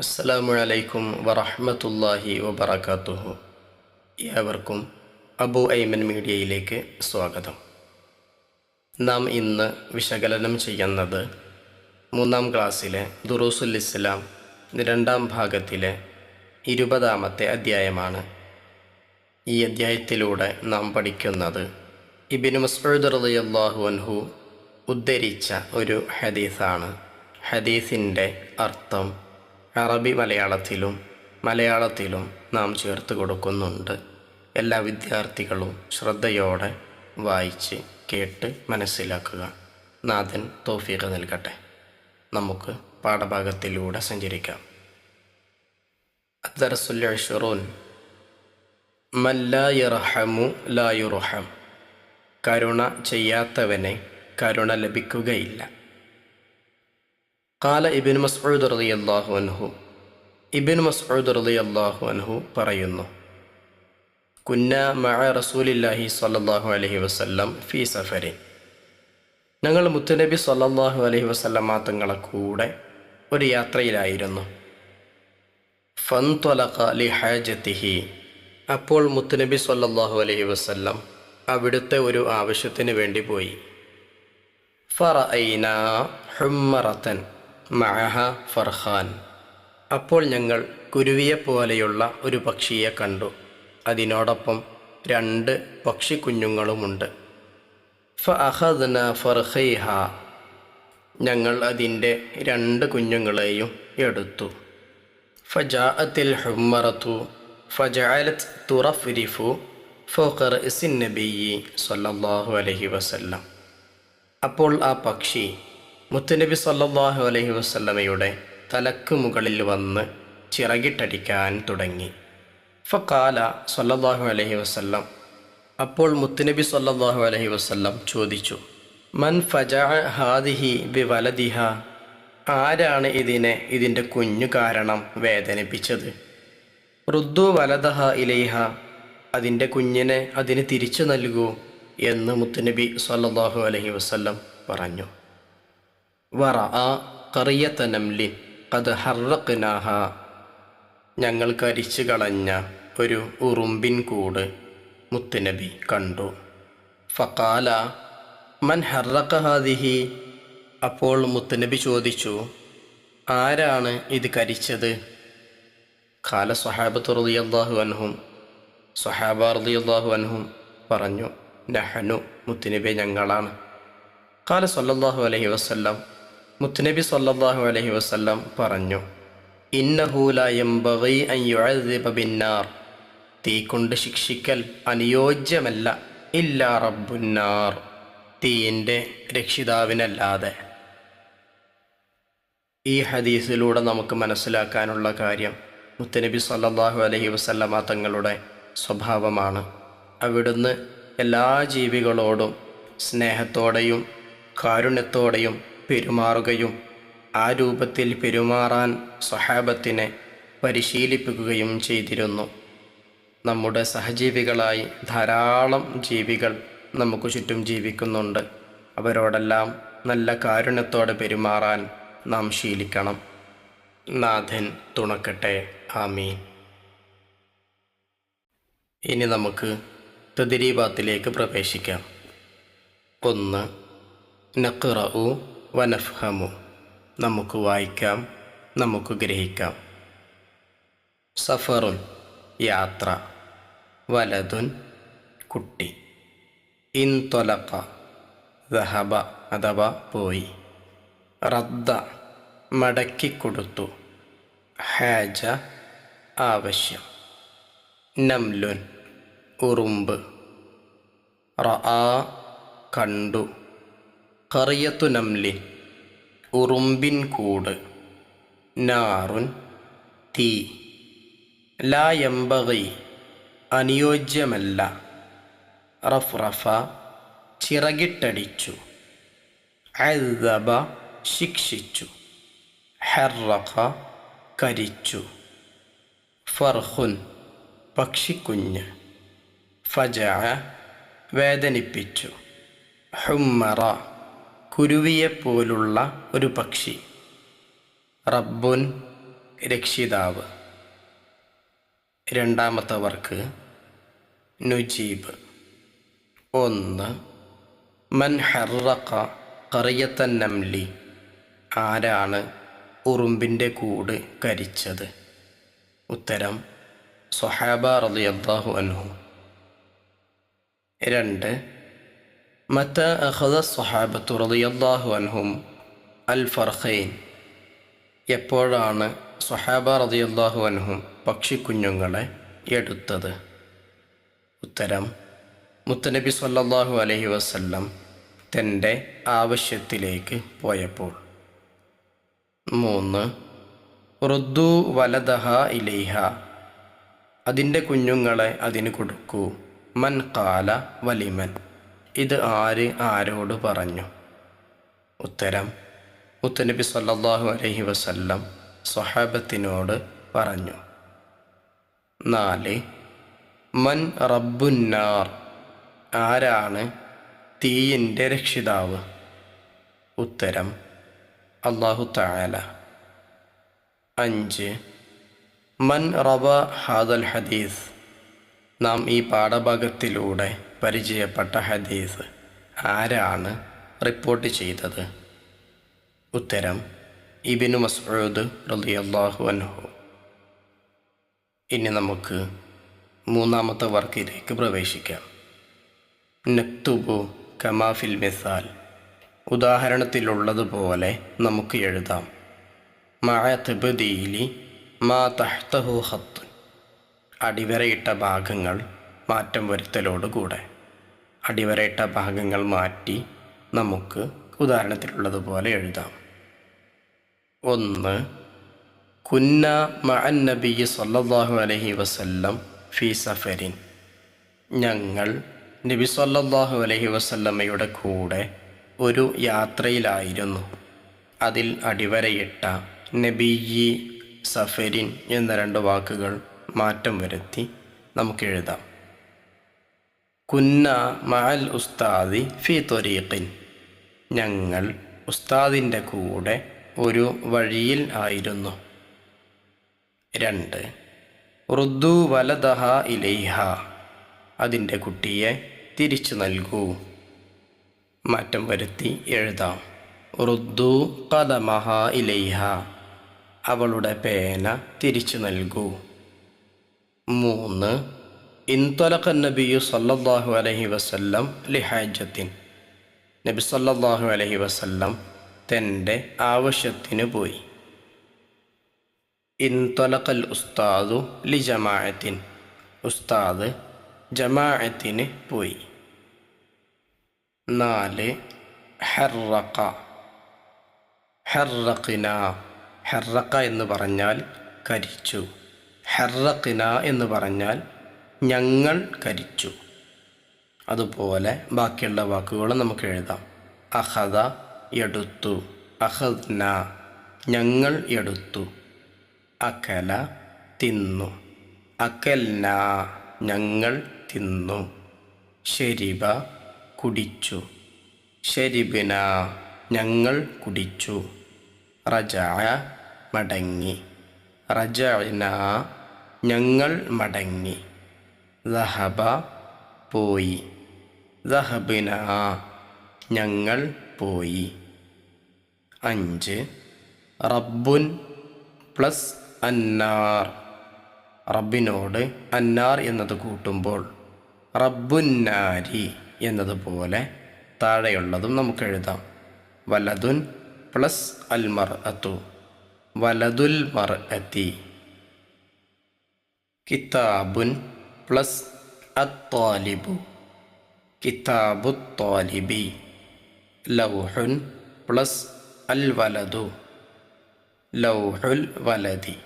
അസ്സലാമു അലൈക്കും വറഹ്മത്തുള്ളാഹി വബറകാതുഹു. ഏവർക്കും അബു ഐമൻ മീഡിയയിലേക്ക് സ്വാഗതം. നാം ഇന്ന് വിശകലനം ചെയ്യുന്നത് 3-ാം ക്ലാസ്സിലെ ദുറൂസുൽ ഇസ്ലാം 2-ാം ഭാഗത്തിലെ 20-ാമത്തെ അധ്യായമാണ്. ഈ അധ്യായത്തിലൂടെ നാം പഠിക്കുന്നത് ഇബ്നു മസ്ഊദ് റളിയല്ലാഹു അൻഹു ഉദ്ധരിച്ച ഒരു ഹദീസാണ്. ഹദീസിൻ്റെ അർത്ഥം അറബി മലയാളത്തിലും നാം ചേർത്ത് കൊടുക്കുന്നുണ്ട്. എല്ലാ വിദ്യാർത്ഥികളും ശ്രദ്ധയോടെ വായിച്ച് കേട്ട് മനസ്സിലാക്കുക. നാഥൻ തൗഫീഖ് നൽകട്ടെ. നമുക്ക് പാഠഭാഗത്തിലൂടെ സഞ്ചരിക്കാം. അദ്ദർസുൽ ഇശ്റൂൻ മൻ ലാ യർഹമു ലാ യുർഹം. കരുണ ചെയ്യാത്തവനെ കരുണ ലഭിക്കുകയില്ല. ഖാല ഇബ്നു മസ്ഊദ് റളിയല്ലാഹു അൻഹു. ഇബ്നു മസ്ഊദ് റളിയല്ലാഹു അൻഹു പറയുന്നു, കുന്നാ മഅ റസൂലില്ലാഹി സ്വല്ലല്ലാഹു അലൈഹി വസല്ലം ഫീ സഫരിൻ. ഞങ്ങൾ മുത്തുനബി സ്വല്ലല്ലാഹു അലൈഹി വസല്ലമ തങ്ങളെ കൂടെ ഒരു യാത്രയിലായിരുന്നു. ഫൻതലഖ ലിഹാജതിഹി. അപ്പോൾ മുത്തുനബി സ്വല്ലല്ലാഹു അലൈഹി വസല്ലം അവിടുത്തെ ഒരു ആവശ്യത്തിന് വേണ്ടി പോയി. ഫറഅയ്നാ ഹുമ്മറതൻ മഅഹ ഫർഖാൻ. അപ്പോൾ ഞങ്ങൾ കുരുവിയെപ്പോലെയുള്ള ഒരു പക്ഷിയെ കണ്ടു. അതിനോടൊപ്പം 2 പക്ഷിക്കുഞ്ഞുങ്ങളുമുണ്ട്. ഫഅഖദ്നാ ഫർഖൈഹ. ഞങ്ങൾ അതിൻ്റെ 2 കുഞ്ഞുങ്ങളെയും എടുത്തു. ഫജാഅത്തിൽ ഹുമ്മറതു ഫജഅലത് തുറഫ്രിഫു ഫൗഖ റഅസിൻ നബിയ്യി സ്വല്ലല്ലാഹു അലൈഹി വസല്ലം. അപ്പോൾ ആ പക്ഷി മുത്തുനബി സ്വല്ലല്ലാഹു അലൈഹി വസല്ലമയുടെ തലക്ക് മുകളിൽ വന്ന് ചിറകിട്ടടിക്കാൻ തുടങ്ങി. ഫഖാല സ്വല്ലല്ലാഹു അലൈഹി വസല്ലം. അപ്പോൾ മുത്തുനബി സ്വല്ലല്ലാഹു അലൈഹി വസല്ലം ചോദിച്ചു, മൻ ഫജഅ ഹാദിഹി ബിവലദിഹ. ആരാണ് ഇതിൻ്റെ കുഞ്ഞു കാരണം വേദനിപ്പിച്ചത്? റുദ്ദു വലദഹ ഇലൈഹ. അതിൻ്റെ കുഞ്ഞിനെ അതിന് തിരിച്ചു നൽകൂ എന്ന് മുത്തുനബി സ്വല്ലല്ലാഹു അലൈഹി വസല്ലം പറഞ്ഞു. വറഅ ഖറിയത നംലിൻ ഖദ് ഹറഖ്നാഹ. ഞങ്ങൾ കരിച്ചു കളഞ്ഞ ഒരു ഉറുമ്പിൻ കൂട് മുത്തുനബി കണ്ടു. ഫഖാല മൻ ഹറഖ ഹാദിഹി. അപ്പോൾ മുത്തുനബി ചോദിച്ചു, ആരാണ് ഇത് കരിച്ചത്? ഖാല സ്വഹാബത്തു റളിയല്ലാഹു അൻഹും. സ്വഹാബ റളിയല്ലാഹു അൻഹും പറഞ്ഞു, നഹ്നു. മുത്തുനബി ഞങ്ങളാണ്. ഖാല സ്വല്ലല്ലാഹു അലൈഹി വസല്ലം. മുത്തുനബി സ്വല്ലല്ലാഹു അലൈഹി വസല്ലം പറഞ്ഞു, ഇന്നഹു ലാ യംബഗി അൻ യുഅദ്ദിബ ബിന്നാർ. തീ കൊണ്ട് ശിക്ഷിക്കൽ അനുയോജ്യമല്ല. ഇല്ലാ റബ്ബുന്നാർ. തീയിൻ്റെ രക്ഷിതാവിനല്ലാതെ. ഈ ഹദീസിലൂടെ നമുക്ക് മനസ്സിലാക്കാനുള്ള കാര്യം മുത്തുനബി സ്വല്ലല്ലാഹു അലൈഹി വസല്ലമ തങ്ങളുടെ സ്വഭാവമാണ്. അവിടുന്ന് എല്ലാ ജീവികളോടും സ്നേഹത്തോടെയും കാരുണ്യത്തോടെയും പെരുമാറുകയും ആ രൂപത്തിൽ പെരുമാറാൻ സ്വഹാബത്തിനെ പരിശീലിപ്പിക്കുകയും ചെയ്തിരുന്നു. നമ്മുടെ സഹജീവികളായി ധാരാളം ജീവികൾ നമുക്ക് ചുറ്റും ജീവിക്കുന്നുണ്ട്. അവരോടെല്ലാം നല്ല കാരുണ്യത്തോടെ പെരുമാറാൻ നാം ശീലിക്കണം. നാഥൻ തുണക്കട്ടെ. ആമീൻ. ഇനി നമുക്ക് തദ്രീബാത്തിലേക്ക് പ്രവേശിക്കാം. 1. നഖ്റഉ വനഫ്ഹമു. നമുക്ക് വായിക്കാം, നമുക്ക് ഗ്രഹിക്കാം. സഫറുൻ യാത്ര. വലതുൻ കുട്ടി. ഇൻതൊലഖ ദഹബ അഥവാ പോയി. റദ്ദ മടക്കിക്കൊടുത്തു. ഹാജ ആവശ്യം. നംലുൻ ഉറുമ്പ്. റആ കണ്ടു. ഖറിയത്തു നംലിൻ ഉറുമ്പിൻ കൂട്. നാറുൻ തീ. ലാ യംബഗി അനുയോജ്യമല്ല. റഫ്റഫ ചിറകിട്ടടിച്ചു. അദ്ദബ ശിക്ഷിച്ചു. ഹറഖ കരിച്ചു. ഫർഖുൻ പക്ഷിക്കുഞ്ഞ്. ഫജഅ വേദനിപ്പിച്ചു. ഹുമ്മറ കുരുവിയെപ്പോലുള്ള ഒരു പക്ഷി. റബ്ബുൻ രക്ഷിതാവ്. രണ്ടാമത്തെ വർക്ക് നുജീബ്. 1 മൻ ഹറഖ ഖറിയത്തൻ നംലി, ആരാണ് ഉറുമ്പിൻ്റെ കൂട് കരിച്ചത്? ഉത്തരം സ്വഹാബ റളിയല്ലാഹു അൻഹു. 2 മത അഖദ സ്വഹാബത്തു റളിയല്ലാഹു അൻഹും അൽ ഫർഖൈൻ, എപ്പോഴാണ് സ്വഹാബ റളിയല്ലാഹു അൻഹും പക്ഷിക്കുഞ്ഞുങ്ങളെ എടുത്തത്? ഉത്തരം മുത്തനബി സല്ലല്ലാഹു അലൈഹി വസല്ലം തൻ്റെ ആവശ്യത്തിലേക്ക് പോയപ്പോൾ. 3 റുദ്ദു വലദഹ ഇലൈഹ, അതിൻ്റെ കുഞ്ഞുങ്ങളെ അതിന് കൊടുക്കൂ. മൻ ഖാല വലിമൻ, ഇത് ആര് ആരോട് പറഞ്ഞു? ഉത്തരം മുത്തനബി സല്ലല്ലാഹു അലൈഹി വസല്ലം സ്വഹാബത്തിനോട് പറഞ്ഞു. 4 മൻ റബ്ബുന്നാർ, ആരാണ് തീയിൻ്റെ രക്ഷിതാവ്? ഉത്തരം അല്ലാഹു തആല. 5 മൻ റവ ഹാദൽ ഹദീസ്, നാം ഈ പാഠഭാഗത്തിലൂടെ പരിചയപ്പെട്ട ഹദീസ് ആരാണ് റിപ്പോർട്ട് ചെയ്തത്? ഉത്തരം ഇബ്നു മസ്ഊദ് റളിയല്ലാഹു അൻഹു. ഇനി നമുക്ക് മൂന്നാമത്തെ വർക്കിലേക്ക് പ്രവേശിക്കാം. നക്തുബു കമാ ഫിൽ മിസാൽ, ഉദാഹരണത്തിലുള്ളതുപോലെ നമുക്ക് എഴുതാം. മഅ തബ്ദീലി മാ തഹ്തഹു ഖത്ത്, അടിവരയിട്ട ഭാഗങ്ങൾ മാറ്റം വരുത്തലോടുകൂടെ. അടിവരയിട്ട ഭാഗങ്ങൾ മാറ്റി നമുക്ക് ഉദാഹരണത്തിലുള്ളതുപോലെ എഴുതാം. 1 കുന്ന മഅൻ നബിയ്യി സ്വല്ലല്ലാഹു അലൈഹി വസല്ലം ഫീ സഫരിൻ, ഞങ്ങൾ നബി സ്വല്ലല്ലാഹു അലൈഹി വസല്ലമയുടെ കൂടെ ഒരു യാത്രയിലായിരുന്നു. അതിൽ അടിവരയിട്ട നബിയ്യി, സഫരിൻ എന്ന 2 വാക്കുകൾ മാറ്റം വരുത്തി നമുക്ക് എഴുതാം. കുന്ന മഅൽ ഉസ്താദി ഫീ ത്വരീഖിൻ, ഞങ്ങൾ ഉസ്താദിൻ്റെ കൂടെ ഒരു വഴിയിൽ ആയിരുന്നു. 2 റുദ്ദു വലദഹ ഇലൈഹ, അതിൻ്റെ കുട്ടിയെ തിരിച്ചു നൽകൂ. മാറ്റം വരുത്തി എഴുതാം. റുദ്ദു ഖലമഹ ഇലൈഹ, അവളുടെ പേന തിരിച്ചു നൽകൂ. 3 ഇൻതലഖ നബിയ്യു സല്ലല്ലാഹു അലൈഹി വസല്ലം ലിഹാജത്തിൻ, നബി സല്ലല്ലാഹു അലൈഹി വസല്ലം തൻ്റെ ആവശ്യത്തിന് പോയി. ഇൻതലഖൽ ഉസ്താദു ലി ജമാഅത്തിൻ, ഉസ്താദ് ജമാഅത്തിന് പോയി. 4 ഹറഖ, ഹറഖ്ന, ഹറഖ എന്ന് പറഞ്ഞാൽ കരിച്ചു, ഹറഖ്ന എന്ന് പറഞ്ഞാൽ ഞങ്ങൾ കരിച്ചു. അതുപോലെ ബാക്കിയുള്ള വാക്കുകൾ നമുക്ക് എഴുതാം. അഖദ എടുത്തു, അഖദ്ന ഞങ്ങൾ എടുത്തു. അകല തിന്നു, അകൽന ഞങ്ങൾ തിന്നു. ശരിബ കുടിച്ചു, ശരിബിന ഞങ്ങൾ കുടിച്ചു. റജഅ മടങ്ങി, റജഅന ഞങ്ങൾ മടങ്ങി. ദഹബ പോയി, ദഹബിന ഞങ്ങൾ പോയി. 5 റബ്ബുൻ പ്ലസ് അന്നാർ, റബ്ബിനോട് അന്നാർ എന്നത് കൂട്ടുമ്പോൾ റബ്ബുന്നാരി എന്നതുപോലെ താഴെയുള്ളതും നമുക്ക് എഴുതാം. വലതുൻ പ്ലസ് അൽ മർഅത്തു, വലതുൽ മർഅത്തി. കിതാബുൻ പ്ലസ് അത്താലിബു, കിതാബു താലിബി. ലൗഹുൻ പ്ലസ് അൽ വലദു, ലൗഹുൽ വലദി.